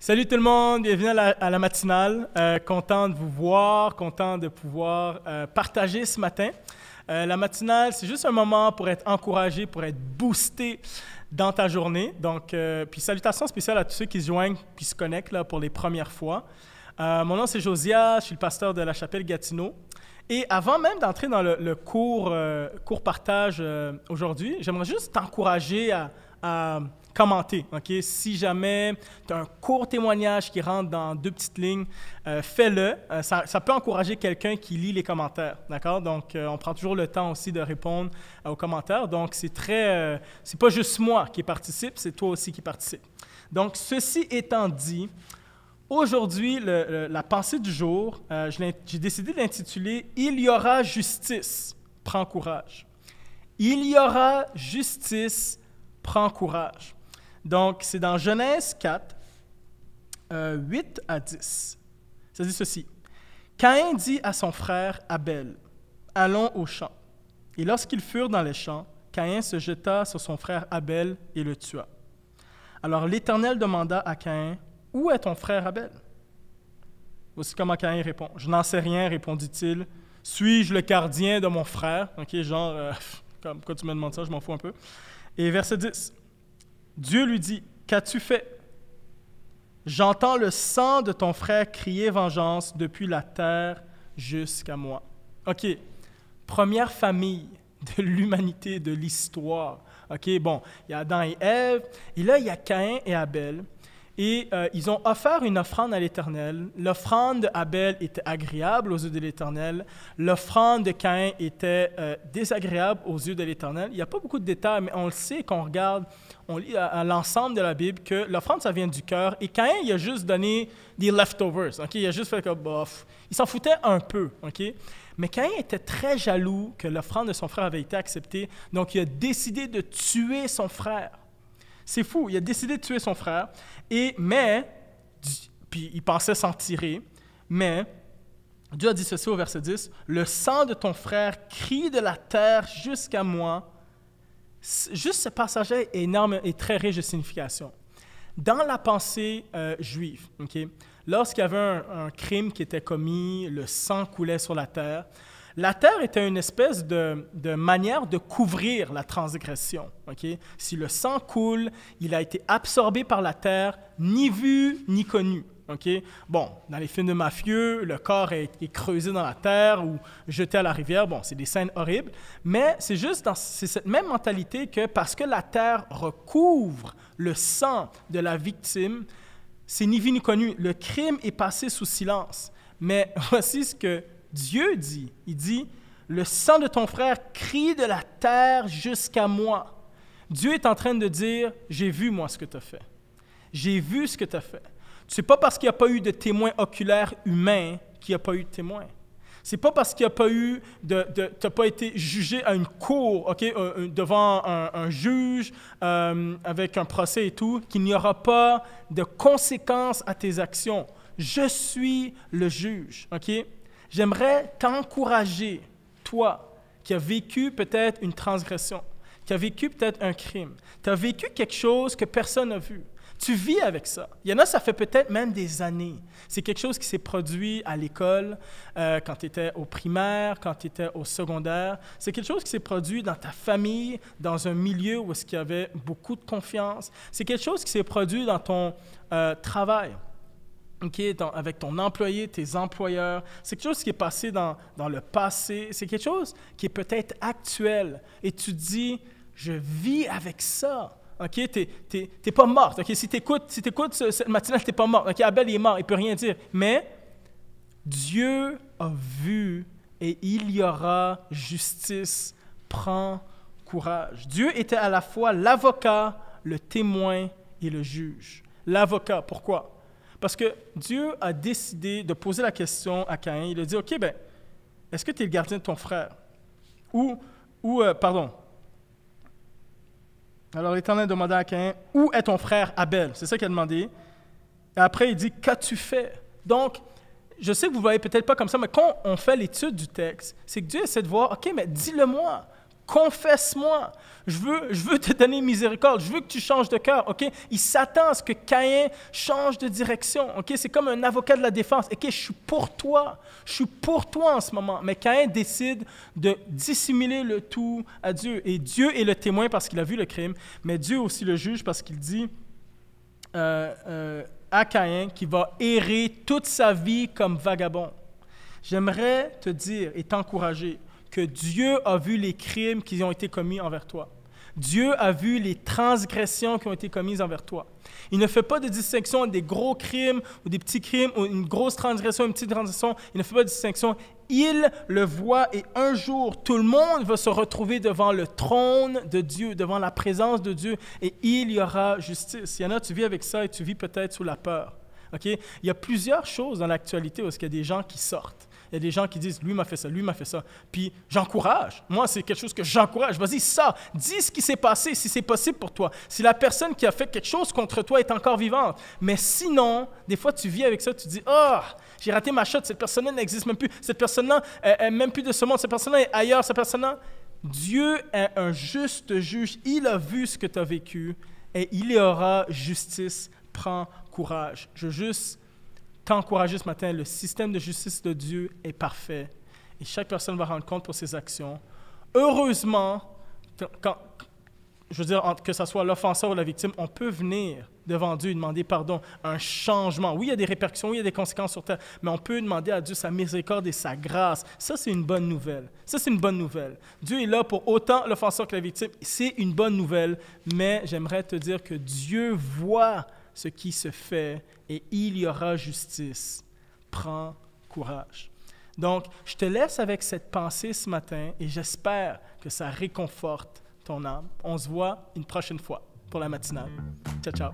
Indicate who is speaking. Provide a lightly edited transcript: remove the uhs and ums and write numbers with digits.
Speaker 1: Salut tout le monde, bienvenue à la matinale. Content de vous voir, content de pouvoir partager ce matin. La matinale, c'est juste un moment pour être encouragé, pour être boosté dans ta journée. Donc, puis salutations spéciales à tous ceux qui se joignent puis se connectent là, pour les premières fois. Mon nom, c'est Josiah, je suis le pasteur de la chapelle Gatineau. Et avant même d'entrer dans le cours partage aujourd'hui, j'aimerais juste t'encourager à commenter. Okay? Si jamais tu as un court témoignage qui rentre dans 2 petites lignes, fais-le. Ça peut encourager quelqu'un qui lit les commentaires. D'accord? Donc, on prend toujours le temps aussi de répondre aux commentaires. Donc, c'est pas juste moi qui participe, c'est toi aussi qui participe. Donc, ceci étant dit, aujourd'hui, la pensée du jour, j'ai décidé de l'intituler « Il y aura justice, prends courage ». Il y aura justice, prends courage. Donc, c'est dans Genèse 4, 8 à 10. Ça dit ceci. « Caïn dit à son frère Abel, « Allons au champ. » Et lorsqu'ils furent dans les champs, Caïn se jeta sur son frère Abel et le tua. Alors l'Éternel demanda à Caïn, « Où est ton frère Abel? » Voici comment Caïn répond. « Je n'en sais rien, répondit-il. Suis-je le gardien de mon frère? » OK, genre, comme pourquoi tu me demandes ça, je m'en fous un peu. Et verset 10. Dieu lui dit, « Qu'as-tu fait? J'entends le sang de ton frère crier vengeance depuis la terre jusqu'à moi. » OK, première famille de l'humanité, de l'histoire. OK, bon, il y a Adam et Ève, et là, il y a Caïn et Abel. Et ils ont offert une offrande à l'Éternel. L'offrande d'Abel était agréable aux yeux de l'Éternel. L'offrande de Caïn était désagréable aux yeux de l'Éternel. Il n'y a pas beaucoup de détails, mais on le sait quand on lit à l'ensemble de la Bible que l'offrande, ça vient du cœur. Et Caïn, il a juste donné des leftovers. Okay? Il a juste fait comme, bof. Il s'en foutait un peu. Okay? Mais Caïn était très jaloux que l'offrande de son frère avait été acceptée. Donc, il a décidé de tuer son frère. C'est fou, il a décidé de tuer son frère, puis il pensait s'en tirer, mais Dieu a dit ceci au verset 10, « Le sang de ton frère crie de la terre jusqu'à moi. » Juste ce passage est énorme et très riche de signification. Dans la pensée juive, okay, lorsqu'il y avait un crime qui était commis, le sang coulait sur la terre. La terre était une espèce de manière de couvrir la transgression. Okay? Si le sang coule, il a été absorbé par la terre, ni vu ni connu. Okay? Bon, dans les films de mafieux, le corps est creusé dans la terre ou jeté à la rivière. Bon, c'est des scènes horribles, mais c'est cette même mentalité que parce que la terre recouvre le sang de la victime, c'est ni vu ni connu. Le crime est passé sous silence. Mais voici ce que Dieu dit, il dit, « Le sang de ton frère crie de la terre jusqu'à moi. » Dieu est en train de dire, « J'ai vu, moi, ce que tu as fait. J'ai vu ce que tu as fait. » Ce n'est pas parce qu'il n'y a pas eu de témoin oculaire humain qu'il n'y a pas eu de témoin. Ce n'est pas parce qu'il n'y a pas eu tu n'as pas été jugé à une cour, okay, devant un juge, avec un procès et tout, qu'il n'y aura pas de conséquences à tes actions. Je suis le juge, OK? J'aimerais t'encourager, toi, qui as vécu peut-être une transgression, qui as vécu peut-être un crime, tu as vécu quelque chose que personne n'a vu. Tu vis avec ça. Il y en a, ça fait peut-être même des années. C'est quelque chose qui s'est produit à l'école, quand tu étais au primaire, quand tu étais au secondaire. C'est quelque chose qui s'est produit dans ta famille, dans un milieu où il y avait beaucoup de confiance. C'est quelque chose qui s'est produit dans ton travail. Okay, avec ton employé, tes employeurs. C'est quelque chose qui est passé dans le passé. C'est quelque chose qui est peut-être actuel. Et tu dis, je vis avec ça. Okay? T'es pas morte. Okay? Si tu écoutes cette matinale, tu n'es pas morte. Okay? Abel est mort, il ne peut rien dire. Mais Dieu a vu et il y aura justice. Prends courage. Dieu était à la fois l'avocat, le témoin et le juge. L'avocat, pourquoi? Parce que Dieu a décidé de poser la question à Caïn. Il a dit, « OK, est-ce que tu es le gardien de ton frère? » Pardon. Alors l'Éternel demanda à Caïn, « Où est ton frère Abel? » C'est ça qu'il a demandé. Et après, il dit, « Qu'as-tu fait? » Donc, je sais que vous ne voyez peut-être pas comme ça, mais quand on fait l'étude du texte, c'est que Dieu essaie de voir, « OK, mais dis-le-moi. Confesse-moi. Je veux te donner miséricorde. Je veux que tu changes de cœur. OK? Il s'attend à ce que Caïn change de direction. OK? C'est comme un avocat de la défense. OK? Je suis pour toi. Je suis pour toi en ce moment. Mais Caïn décide de dissimuler le tout à Dieu. Et Dieu est le témoin parce qu'il a vu le crime. Mais Dieu aussi le juge parce qu'il dit à Caïn qu'il va errer toute sa vie comme vagabond. J'aimerais te dire et t'encourager que Dieu a vu les crimes qui ont été commis envers toi. Dieu a vu les transgressions qui ont été commises envers toi. Il ne fait pas de distinction entre des gros crimes ou des petits crimes, ou une grosse transgression, une petite transgression. Il ne fait pas de distinction. Il le voit et un jour, tout le monde va se retrouver devant le trône de Dieu, devant la présence de Dieu, et il y aura justice. Il y en a, tu vis avec ça et tu vis peut-être sous la peur. Okay? Il y a plusieurs choses dans l'actualité où il y a des gens qui sortent. Il y a des gens qui disent « lui m'a fait ça, lui m'a fait ça ». Puis j'encourage. Moi, c'est quelque chose que j'encourage. Vas-y, dis ce qui s'est passé, si c'est possible pour toi. Si la personne qui a fait quelque chose contre toi est encore vivante. Mais sinon, des fois, tu vis avec ça, tu dis « oh, j'ai raté ma shot, cette personne-là n'existe même plus. Cette personne-là n'est même plus de ce monde. Cette personne-là est ailleurs. Cette personne-là… » Dieu est un juste juge. Il a vu ce que tu as vécu et il y aura justice. Prends courage. Je veux juste t'encourager ce matin. Le système de justice de Dieu est parfait. Et chaque personne va rendre compte pour ses actions. Heureusement, je veux dire, que ce soit l'offenseur ou la victime, on peut venir devant Dieu et demander pardon, un changement. Oui, il y a des répercussions, oui, il y a des conséquences sur terre, mais on peut demander à Dieu sa miséricorde et sa grâce. Ça, c'est une bonne nouvelle. Ça, c'est une bonne nouvelle. Dieu est là pour autant l'offenseur que la victime. C'est une bonne nouvelle, mais j'aimerais te dire que Dieu voit ce qui se fait et il y aura justice. Prends courage. Donc, je te laisse avec cette pensée ce matin et j'espère que ça réconforte ton âme. On se voit une prochaine fois pour la matinale. Ciao, ciao.